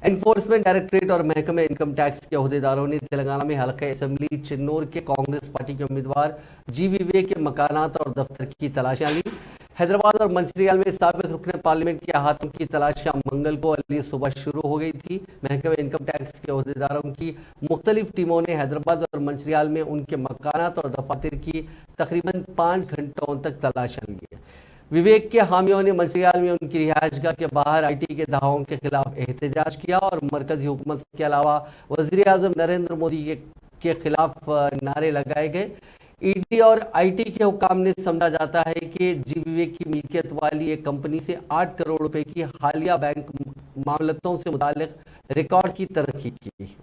Enforcement directorate और महकमे income tax के अहदेदारों ने तेलंगाना में हल्का असेंबली चिन्नौर के कांग्रेस पार्टी के उम्मीदवार जी विवेक के मकानात और दफ्तर की तलाशियां ली। हैदराबाद और मंचिरियाल में साबिक रुकन पार्लियामेंट के अहातों की तलाशियां मंगल को अली सुबह शुरू हो गई थी। महकमे इनकम टैक्स के अहदेदारों की मुख्तलिफ टीमों ने हैदराबाद और मंचिरियाल में उनके मकानात और दफातर की तकरीबन 5 घंटों तक तलाशियां ली। विवेक के हामियों ने मंचिरियाल में उनकी रिहायशगाह के बाहर आईटी के दावों के खिलाफ एहतजाज किया और मरकजी हुकूमत के अलावा वजीर आजम नरेंद्र मोदी के खिलाफ नारे लगाए गए। ईडी और आईटी के हुकाम ने समझा जाता है कि जी विवेक की मिल्कियत वाली एक कंपनी से 8 करोड़ रुपए की हालिया बैंक मामलतों से मुतालिक रिकॉर्ड की तरक्की की।